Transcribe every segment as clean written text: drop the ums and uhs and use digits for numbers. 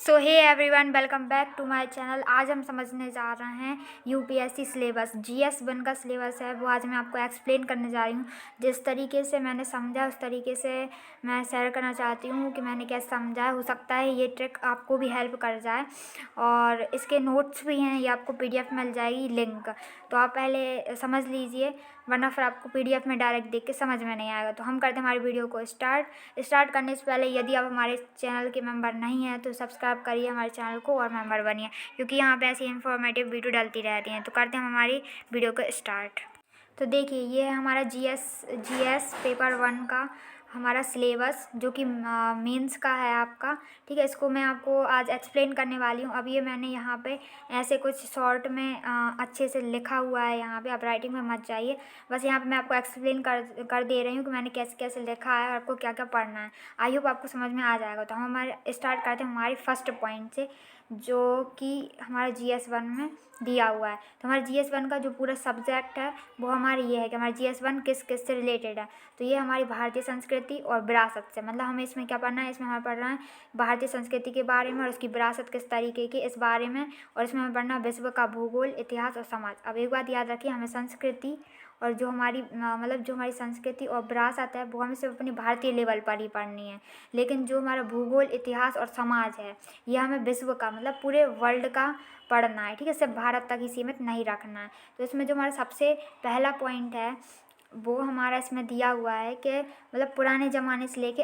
So hey everyone, welcome back to my channel. आज हम समझने जा रहे हैं यूपीएससी सिलेबस। GS1 का सिलेबस है वो आज मैं आपको एक्सप्लेन करने जा रही हूँ। जिस तरीके से मैंने समझा उस तरीके से मैं शेयर करना चाहती हूँ कि मैंने कैसे समझा है। हो सकता है ये ट्रिक आपको भी हेल्प कर जाए। और इसके नोट्स भी हैं, ये आपको PDF मिल जाएगी लिंक, तो आप पहले समझ लीजिए, वरना फिर आपको PDF में डायरेक्ट देख के समझ में नहीं आएगा। तो हम करते हैं हमारी वीडियो को स्टार्ट करने से पहले यदि आप हमारे चैनल के मेंबर नहीं हैं तो सब्सक्राइब करिए हमारे चैनल को और मेंबर बनिए, क्योंकि यहाँ पे ऐसी इन्फॉर्मेटिव वीडियो डलती रहती हैं। तो करते हैं हमारी वीडियो को स्टार्ट। तो देखिए, ये है हमारा GS पेपर 1 का हमारा सिलेबस, जो कि मेंस का है आपका। ठीक है, इसको मैं आपको आज एक्सप्लेन करने वाली हूँ। अब ये मैंने यहाँ पे ऐसे कुछ शॉर्ट में अच्छे से लिखा हुआ है। यहाँ पे आप राइटिंग में मत जाइए, बस यहाँ पे मैं आपको एक्सप्लेन कर दे रही हूँ कि मैंने कैसे कैसे लिखा है और आपको क्या क्या पढ़ना है। आई होप आपको समझ में आ जाएगा। तो हम हमारे स्टार्ट करते हैं हमारे फर्स्ट पॉइंट से, जो कि हमारा GS1 में दिया हुआ है। तो हमारे GS1 का जो पूरा सब्जेक्ट है वो हमारे ये है कि हमारा GS1 किस किस से रिलेटेड है। तो ये हमारी भारतीय संस्कृति और विरासत से, मतलब हमें इसमें क्या पढ़ना है, इसमें हमें पढ़ना है भारतीय संस्कृति के बारे में और उसकी विरासत किस तरीके की, इस बारे में। और इसमें हमें पढ़ना है विश्व का भूगोल, इतिहास और समाज। अब एक बात याद रखिए, हमें संस्कृति और जो हमारी मतलब जो हमारी संस्कृति और विरासत है वो हमें सिर्फ अपनी भारतीय लेवल पर ही पढ़नी है। लेकिन जो हमारा भूगोल, इतिहास और समाज है ये हमें विश्व का, मतलब पूरे वर्ल्ड का पढ़ना है। ठीक है, सिर्फ भारत तक ही सीमित नहीं रखना है। तो इसमें जो हमारा सबसे पहला पॉइंट है वो हमारा इसमें दिया हुआ है कि मतलब पुराने ज़माने से लेके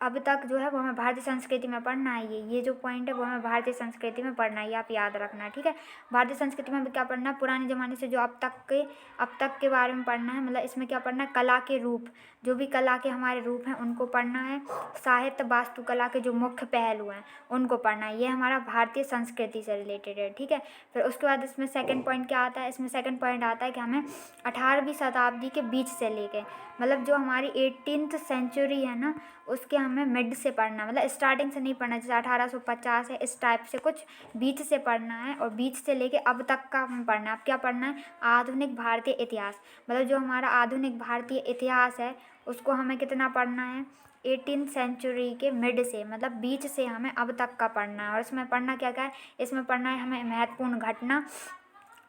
अब तक जो है वो हमें भारतीय संस्कृति में पढ़ना है। ये जो पॉइंट है वो हमें भारतीय संस्कृति में पढ़ना है, ये आप याद रखना है। ठीक है, भारतीय संस्कृति में क्या पढ़ना है, पुराने ज़माने से जो अब तक के बारे में पढ़ना है। मतलब इसमें क्या पढ़ना है, कला के रूप, जो भी कला के हमारे रूप हैं उनको पढ़ना है। साहित्य, वास्तुकला के जो मुख्य पहलू हैं उनको पढ़ना है। ये हमारा भारतीय संस्कृति से रिलेटेड है। ठीक है, फिर उसके बाद इसमें सेकंड पॉइंट क्या आता है, इसमें सेकंड पॉइंट आता है कि हमें 18वीं शताब्दी के बीच से लेके, मतलब जो हमारी 18th सेंचुरी है ना, उसके हमें मिड से पढ़ना, मतलब स्टार्टिंग से नहीं पढ़ना जैसे 1850 है इस टाइप से, कुछ बीच से पढ़ना है। और बीच से लेके अब तक का हमें पढ़ना है। अब क्या पढ़ना है, आधुनिक भारतीय इतिहास, मतलब जो हमारा आधुनिक भारतीय इतिहास है उसको हमें कितना पढ़ना है, 18th सेंचुरी के मिड से, मतलब बीच से हमें अब तक का पढ़ना है। और इसमें पढ़ना क्या क्या है, इसमें पढ़ना है हमें महत्वपूर्ण घटना।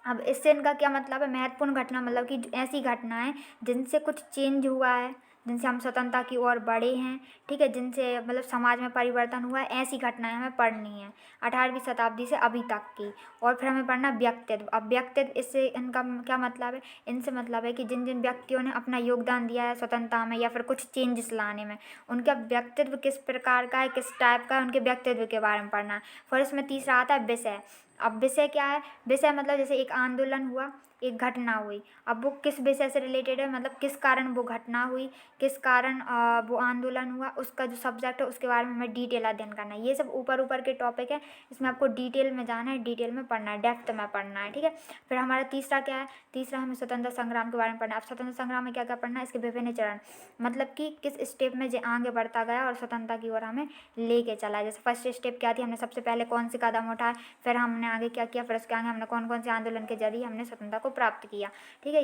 अब इससे इनका क्या मतलब है, महत्वपूर्ण घटना मतलब कि ऐसी घटना है जिनसे कुछ चेंज हुआ है, जिनसे हम स्वतंत्रता की ओर बढ़े हैं। ठीक है, जिनसे मतलब समाज में परिवर्तन हुआ है, ऐसी घटनाएं हमें पढ़नी है 18वीं शताब्दी से अभी तक की। और फिर हमें पढ़ना व्यक्तित्व। अब व्यक्तित्व, इससे इनका क्या मतलब है, इनसे मतलब है कि जिन जिन व्यक्तियों ने अपना योगदान दिया है स्वतंत्रता में या फिर कुछ चेंजेस लाने में, उनका व्यक्तित्व किस प्रकार का है, किस टाइप का है, उनके व्यक्तित्व के बारे में पढ़ना है। फिर इसमें तीसरा आता है विषय। अब विषय क्या है, विषय मतलब जैसे एक आंदोलन हुआ, एक घटना हुई, अब वो किस विषय से रिलेटेड है, मतलब किस कारण वो घटना हुई, किस कारण वो आंदोलन हुआ, उसका जो सब्जेक्ट है उसके बारे में हमें डिटेल अध्ययन करना है। ये सब ऊपर ऊपर के टॉपिक है, इसमें आपको डिटेल में जाना है, डिटेल में पढ़ना है, डेप्थ में पढ़ना है। ठीक है, फिर हमारा तीसरा क्या है, तीसरा हमें स्वतंत्रता संग्राम के बारे में पढ़ना है। अब स्वतंत्रता संग्राम में क्या क्या पढ़ना है, इसके विभिन्न चरण, मतलब कि किस स्टेप में जो आगे बढ़ता गया और स्वतंत्रता की ओर हमें लेके चला। जैसे फर्स्ट स्टेप क्या थी, हमने सबसे पहले कौन से कदम उठाए, फिर हमने आगे क्या किया, फिर उसके आगे हमने कौन कौन से आंदोलन के जरिए हमने स्वतंत्रता को प्राप्त किया। ठीक है,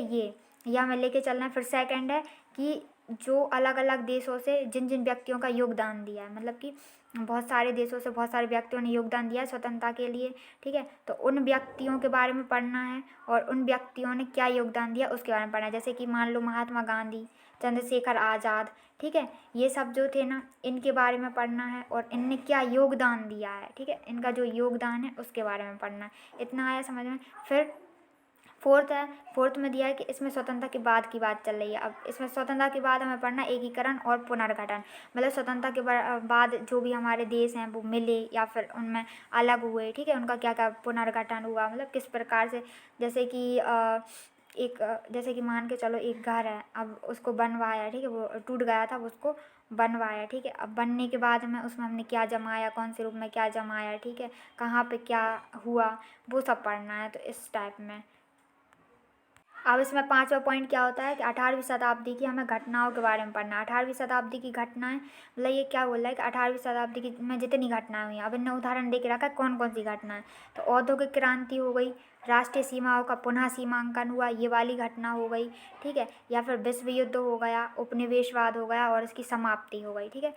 ये हमें लेके चलना है। फिर सेकंड है कि जो अलग अलग देशों से जिन जिन व्यक्तियों का योगदान दिया है, मतलब कि बहुत सारे देशों से बहुत सारे व्यक्तियों ने योगदान दिया है स्वतंत्रता के लिए। ठीक है, तो उन व्यक्तियों के बारे में पढ़ना है और उन व्यक्तियों ने क्या योगदान दिया उसके बारे में पढ़ना है। जैसे कि मान लो महात्मा गांधी, चंद्रशेखर आज़ाद। ठीक है, ये सब जो थे ना, इनके बारे में पढ़ना है और इनने क्या योगदान दिया है। ठीक है, इनका जो योगदान है उसके बारे में पढ़ना है। इतना आया समझ में। फिर फोर्थ है, फोर्थ में दिया है कि इसमें स्वतंत्रता के बाद की बात चल रही है। अब इसमें स्वतंत्रता के बाद हमें पढ़ना एकीकरण और पुनर्गठन, मतलब स्वतंत्रता के बाद जो भी हमारे देश हैं वो मिले या फिर उनमें अलग हुए। ठीक है, उनका क्या क्या पुनर्गठन हुआ, मतलब किस प्रकार से, जैसे कि जैसे कि मान के चलो एक घर है, अब उसको बनवाया। ठीक है, वो टूट गया था, उसको बनवाया। ठीक है, अब बनने के बाद में उसमें हमने क्या जमाया, कौन से रूप में क्या जमाया, ठीक है, कहाँ पे क्या हुआ, वो सब पढ़ना है। तो इस टाइप में अब इसमें पांचवा पॉइंट क्या होता है कि 18वीं शताब्दी की हमें घटनाओं के बारे में पढ़ना है। 18वीं शताब्दी की घटनाएं, मतलब ये क्या बोल रहा है कि 18वीं शताब्दी की में जितनी घटनाएं हुई हैं, अब इन्हें उदाहरण दे के रखा है कौन कौन सी घटनाएं। तो औद्योगिक क्रांति हो गई, राष्ट्रीय सीमाओं का पुनः सीमांकन हुआ, ये वाली घटना हो गई। ठीक है, या फिर विश्व युद्ध हो गया, उपनिवेशवाद हो गया और इसकी समाप्ति हो गई। ठीक है,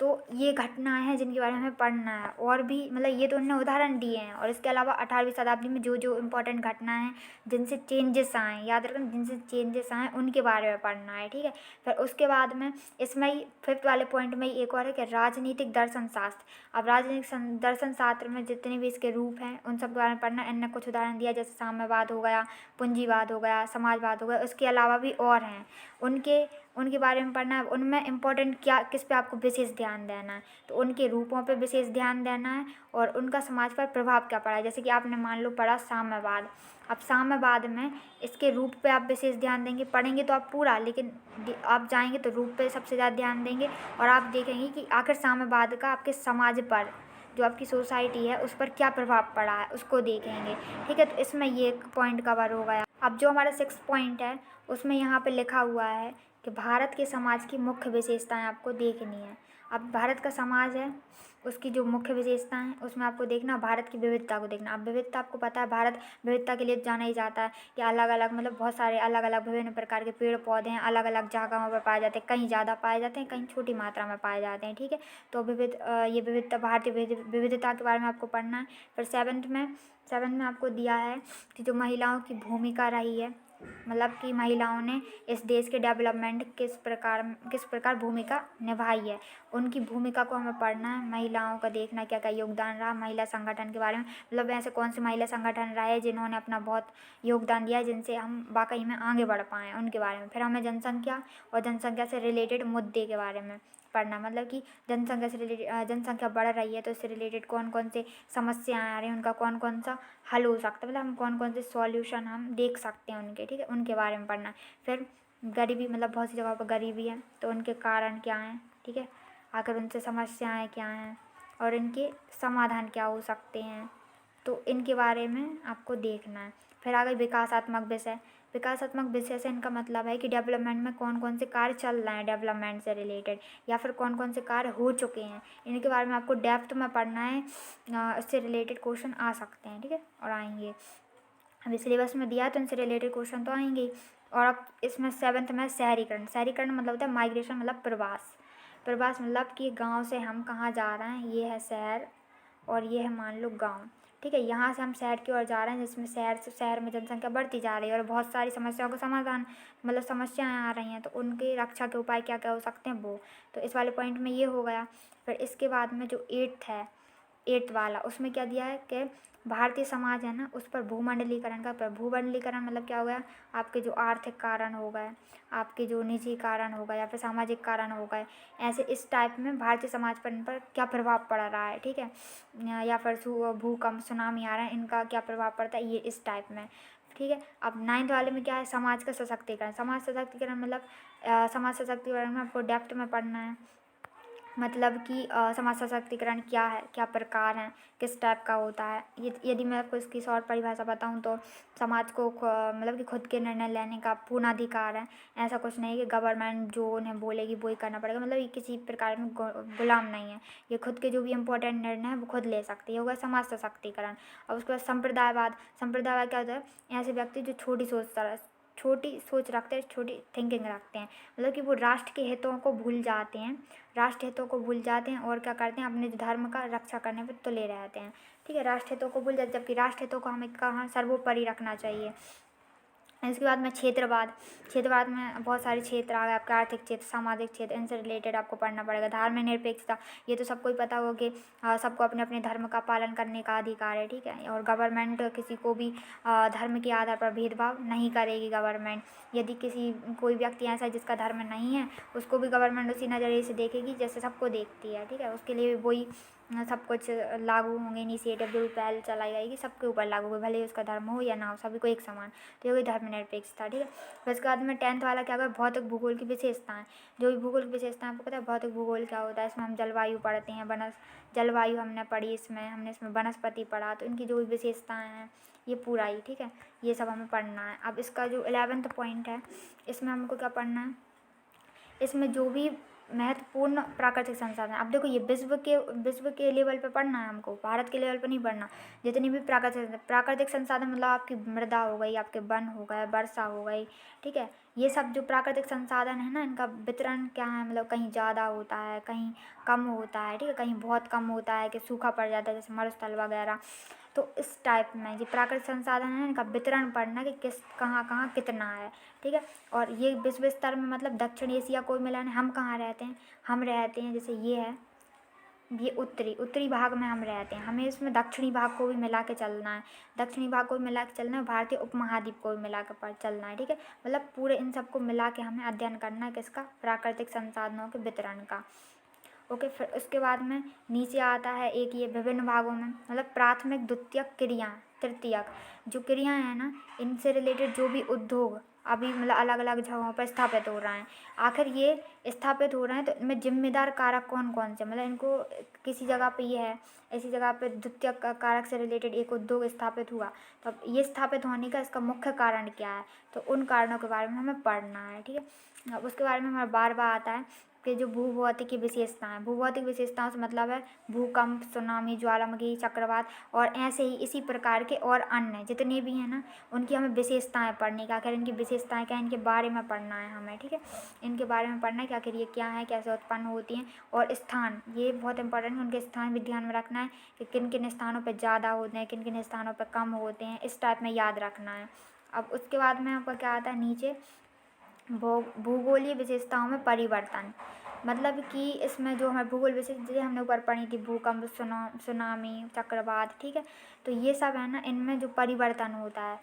तो ये घटनाएं हैं जिनके बारे में हमें पढ़ना है। और भी मतलब ये तो उन्होंने उदाहरण दिए हैं, और इसके अलावा 18वीं शताब्दी में जो जो इम्पोर्टेंट घटनाएं हैं जिनसे चेंजेस आए, याद रखना, जिनसे चेंजेस आए उनके बारे में पढ़ना है, ठीक है। फिर उसके बाद में इसमें ही 5th वाले पॉइंट में ही एक और है कि राजनीतिक दर्शन शास्त्र। अब राजनीतिक दर्शन शास्त्र में जितने भी इसके रूप हैं उन सब के बारे में पढ़ना है। इनने कुछ उदाहरण दिया, जैसे साम्यवाद हो गया, पूंजीवाद हो गया, समाजवाद हो गया, उसके अलावा भी और हैं, उनके बारे में पढ़ना है। उनमें इम्पोर्टेंट क्या, किस पे आपको विशेष ध्यान देना है, तो उनके रूपों पे विशेष ध्यान देना है और उनका समाज पर प्रभाव क्या पड़ा है। जैसे कि आपने मान लो पढ़ा साम्यवाद, अब साम्यवाद में इसके रूप पे आप विशेष ध्यान देंगे, पढ़ेंगे तो आप पूरा, लेकिन आप जाएंगे तो रूप पे सबसे ज़्यादा ध्यान देंगे और आप देखेंगे कि आखिर साम्यवाद का आपके समाज पर, जो आपकी सोसाइटी है उस पर क्या प्रभाव पड़ा है, उसको देखेंगे, ठीक है। तो इसमें ये एक पॉइंट कवर हो गया। अब जो हमारा 6th पॉइंट है उसमें यहाँ पे लिखा हुआ है कि भारत के समाज की मुख्य विशेषताएं आपको देखनी है। अब भारत का समाज है, उसकी जो मुख्य विशेषताएं हैं उसमें आपको देखना, भारत की विविधता को देखना। अब विविधता आपको पता है, भारत विविधता के लिए जाना ही जाता है कि अलग अलग, मतलब बहुत सारे अलग अलग विभिन्न प्रकार के पेड़ पौधे हैं, अलग अलग जगहों पर पाए जाते हैं, कहीं ज़्यादा पाए जाते हैं, कहीं छोटी मात्रा में पाए जाते हैं, ठीक है। तो ये विविधता, भारतीय विविधता के बारे में आपको पढ़ना है। फिर 7th में आपको दिया है कि जो महिलाओं की भूमिका रही है, मतलब कि महिलाओं ने इस देश के डेवलपमेंट किस प्रकार भूमिका निभाई है, उनकी भूमिका को हमें पढ़ना है। महिलाओं का देखना क्या क्या योगदान रहा, महिला संगठन के बारे में, मतलब ऐसे कौन से महिला संगठन रहे जिन्होंने अपना बहुत योगदान दिया, जिनसे हम वाकई में आगे बढ़ पाएँ, उनके बारे में। फिर हमें जनसंख्या और जनसंख्या से रिलेटेड मुद्दे के बारे में पढ़ना, मतलब कि जनसंख्या से रिलेटेड, जनसंख्या बढ़ रही है तो इससे रिलेटेड कौन कौन से समस्याएं आ रही हैं, उनका कौन कौन सा हल हो सकता है, मतलब हम कौन कौन से सॉल्यूशन हम देख सकते हैं उनके, ठीक है, उनके बारे में पढ़ना है। फिर गरीबी, मतलब बहुत सी जगहों पर गरीबी है तो उनके कारण क्या हैं, ठीक है, आखिर उनसे समस्याएं क्या हैं और इनके समाधान क्या हो सकते हैं, तो इनके बारे में आपको देखना है। फिर आ गई विकासात्मक विषय। विकासात्मक विषय से इनका मतलब है कि डेवलपमेंट में कौन कौन से कार्य चल रहे हैं डेवलपमेंट से रिलेटेड, या फिर कौन कौन से कार्य हो चुके हैं, इनके बारे में आपको डेप्थ में पढ़ना है। इससे रिलेटेड क्वेश्चन आ सकते हैं, ठीक है, और आएंगे। अभी सिलेबस में दिया है तो इनसे रिलेटेड क्वेश्चन तो आएंगे ही। और अब इसमें 7th में शहरीकरण। शहरीकरण मतलब होता है माइग्रेशन, मतलब प्रवास मतलब कि गाँव से हम कहाँ जा रहे हैं, ये है शहर और ये है मान लो गाँव, ठीक है। यहाँ से हम शहर की ओर जा रहे हैं, जिसमें शहर में जनसंख्या बढ़ती जा रही है और बहुत सारी समस्याओं का समाधान, मतलब समस्याएं आ रही हैं, तो उनकी रक्षा के उपाय क्या क्या हो सकते हैं वो, तो इस वाले पॉइंट में ये हो गया। फिर इसके बाद में जो 8th वाला, उसमें क्या दिया है कि भारतीय समाज है ना, उस पर भूमंडलीकरण का, पर भूमंडलीकरण मतलब क्या हो गया, आपके जो आर्थिक कारण हो गए, आपके जो निजी कारण हो गए, या फिर सामाजिक कारण हो गए, ऐसे इस टाइप में भारतीय समाज पर, इन पर क्या प्रभाव पड़ रहा है, ठीक है, या फिर भूकंप, सुनामी आ रहा है, इनका क्या प्रभाव पड़ता है, ये इस टाइप में, ठीक है। अब 9th वाले में क्या है, समाज का सशक्तिकरण। समाज सशक्तिकरण मतलब समाज सशक्तिकरण में आपको डेप्थ में पढ़ना है, मतलब कि समाज सशक्तिकरण क्या है, क्या प्रकार हैं, किस टाइप का होता है। यदि मैं आपको इसकी शॉर्ट परिभाषा बताऊं तो समाज को मतलब कि खुद के निर्णय लेने का पूर्ण अधिकार है। ऐसा कुछ नहीं कि गवर्नमेंट जो उन्हें बोलेगी वो ही करना पड़ेगा, मतलब ये किसी प्रकार में गुलाम नहीं है, ये खुद के जो भी इम्पोर्टेंट निर्णय है वो खुद ले सकती है, होगा समाज सशक्तिकरण। और उसके बाद संप्रदायवाद क्या होता है, ऐसे व्यक्ति जो छोटी सोच रखते हैं, छोटी थिंकिंग रखते हैं, मतलब कि वो राष्ट्र के हितों को भूल जाते हैं, और क्या करते हैं, अपने धर्म का रक्षा करने पर तुले रहते हैं, ठीक है। राष्ट्र हितों को भूल जाते, जबकि राष्ट्र हितों को हमें कहाँ सर्वोपरि रखना चाहिए। इसके बाद में क्षेत्रवाद में बहुत सारे क्षेत्र आ गए आपके, आर्थिक क्षेत्र, सामाजिक क्षेत्र, इनसे रिलेटेड आपको पढ़ना पड़ेगा। धार्मिक निरपेक्षता, ये तो सबको ही पता होगा कि सबको अपने अपने धर्म का पालन करने का अधिकार है, ठीक है। और गवर्नमेंट किसी को भी धर्म के आधार पर भेदभाव नहीं करेगी गवर्नमेंट। यदि कोई व्यक्ति ऐसा है जिसका धर्म नहीं है, उसको भी गवर्नमेंट उसी नज़रिए से देखेगी जैसे सबको देखती है, ठीक है। उसके लिए वही सब कुछ लागू होंगे, इनिशिएटिव जो पहल चलाई जाएगी सबके ऊपर लागू होगी, भले ही उसका धर्म हो या ना हो, सभी को एक समान, तो ये धर्मनिरपेक्षता, ठीक है। फिर उसके बाद में 10th वाला क्या होगा, भौतिक भूगोल की विशेषताएं। जो भी भूगोल की विशेषताएं, आपको पता है भौतिक भूगोल क्या होता है, इसमें हम जलवायु पढ़ते हैं, जलवायु हमने पढ़ी, हमने इसमें वनस्पति पढ़ा, तो इनकी जो भी विशेषताएँ हैं ये पूरा ही, ठीक है, ये सब हमें पढ़ना है। अब इसका जो 11th पॉइंट है, इसमें हमको क्या पढ़ना है, इसमें जो भी महत्वपूर्ण प्राकृतिक संसाधन। अब देखो ये विश्व के लेवल पे पढ़ना है हमको, भारत के लेवल पे नहीं पढ़ना। जितनी भी प्राकृतिक संसाधन मतलब आपकी मृदा हो गई, आपके वन हो गए, वर्षा हो गई, ठीक है। ये सब जो प्राकृतिक संसाधन है ना, इनका वितरण क्या है, मतलब कहीं ज़्यादा होता है, कहीं कम होता है, ठीक है, कहीं बहुत कम होता है कि सूखा पड़ जाता है जैसे मरुस्थल वगैरह। तो इस टाइप में ये प्राकृतिक संसाधन है, इनका वितरण पढ़ना कि किस कहाँ कहाँ कितना है, ठीक है। और ये विश्व स्तर में मतलब दक्षिण एशिया को मिला है। हम कहाँ रहते हैं, हम रहते हैं जैसे ये है, ये उत्तरी भाग में हम रहते हैं। हमें इसमें दक्षिणी भाग को भी मिला के चलना है, दक्षिणी भाग को भी मिला के चलना है, भारतीय उपमहाद्वीप को भी मिला के चलना है, ठीक है। मतलब पूरे इन सबको मिला के हमें अध्ययन करना है किसका, प्राकृतिक संसाधनों के वितरण का। ओके, फिर उसके बाद में नीचे आता है एक ये विभिन्न भागों में मतलब प्राथमिक, द्वितीयक, क्रिया, तृतीयक। जो क्रियाएं हैं ना, इनसे रिलेटेड जो भी उद्योग अभी मतलब अलग अलग जगहों पर स्थापित हो रहे हैं, आखिर ये स्थापित हो रहे हैं तो इनमें जिम्मेदार कारक कौन कौन से, मतलब इनको किसी जगह पे ये है, ऐसी जगह पे द्वितीयक कारक से रिलेटेड एक उद्योग स्थापित हुआ, तो अब ये स्थापित होने का इसका मुख्य कारण क्या है, तो उन कारणों के बारे में हमें पढ़ना है, ठीक है। अब उसके बारे में हमारा बार बार आता है कि जो भूभौतिक विशेषताएं, भूभौतिक विशेषताओं से मतलब है भूकंप, सुनामी, ज्वालामुखी, चक्रवात और ऐसे ही इसी प्रकार के और अन्य जितने भी हैं ना, उनकी हमें विशेषताएं पढ़ने का, आखिर इनकी विशेषताएं क्या है, इनके बारे में पढ़ना है हमें, ठीक है। इनके बारे में पढ़ना है कि आखिर ये क्या है, कैसे उत्पन्न होती हैं, और स्थान, ये बहुत इंपॉर्टेंट है, उनके स्थान भी ध्यान में रखना है कि किन किन स्थानों पर ज़्यादा होते हैं, किन किन स्थानों पर कम होते हैं, इस टाइप में याद रखना है। अब उसके बाद में आपका क्या आता है नीचे, भूगोलीय विशेषताओं में परिवर्तन, मतलब कि इसमें जो हमारे भूगोल विशेष जैसे हमने ऊपर पढ़ी थी, भूकंप, सुनामी, चक्रवात, ठीक है। तो ये सब है ना, इनमें जो परिवर्तन होता है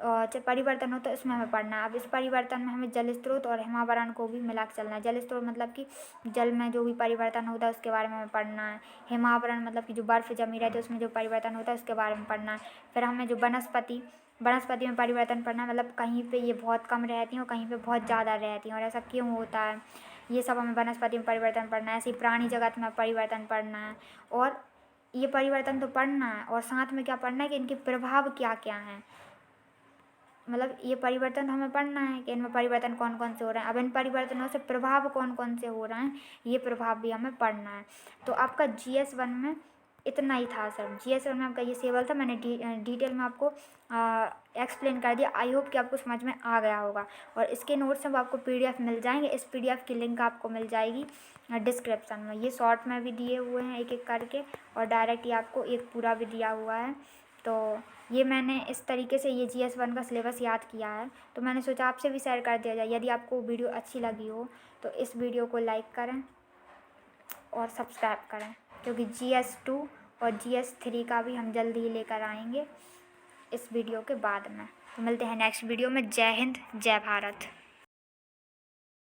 और जब परिवर्तन होता है इसमें हमें पढ़ना है। अब इस परिवर्तन में हमें जल स्रोत और हिमावरण को भी मिला के चलना है। जल स्रोत मतलब कि जल में जो भी परिवर्तन होता है उसके बारे में हमें पढ़ना है। हिमावरण मतलब कि जो बर्फ़ जमी रहती है उसमें जो परिवर्तन होता है उसके बारे में पढ़ना है। फिर हमें जो वनस्पति में परिवर्तन पढ़ना है, मतलब कहीं पे ये बहुत कम रहती हैं और कहीं पे बहुत ज़्यादा रहती हैं और ऐसा क्यों होता है, ये सब हमें वनस्पति में परिवर्तन पढ़ना है। ऐसे ही प्राणी जगत में परिवर्तन पढ़ना है, और ये परिवर्तन तो पढ़ना है और साथ में क्या पढ़ना है कि इनके प्रभाव क्या क्या हैं, मतलब ये परिवर्तन हमें पढ़ना है कि इनमें परिवर्तन कौन कौन से हो रहे हैं। अब इन परिवर्तनों से प्रभाव कौन कौन से हो रहे हैं, ये प्रभाव भी हमें पढ़ना है। तो आपका GS1 में इतना ही था सर। GS1 में आपका ये सेवल था, मैंने डिटेल में आपको एक्सप्लेन कर दिया। आई होप कि आपको समझ में आ गया होगा। और इसके नोट्स अब आपको PDF मिल जाएंगे, इस PDF की लिंक आपको मिल जाएगी डिस्क्रिप्शन में। ये शॉर्ट में भी दिए हुए हैं एक एक करके, और डायरेक्ट ही आपको एक पूरा भी दिया हुआ है। तो ये मैंने इस तरीके से ये GS1 का सिलेबस याद किया है, तो मैंने सोचा आपसे भी शेयर कर दिया जाए। यदि आपको वीडियो अच्छी लगी हो तो इस वीडियो को लाइक करें और सब्सक्राइब करें, क्योंकि GS2 और GS3 का भी हम जल्दी ही लेकर आएंगे इस वीडियो के बाद में। तो मिलते हैं नेक्स्ट वीडियो में। जय हिंद, जय भारत।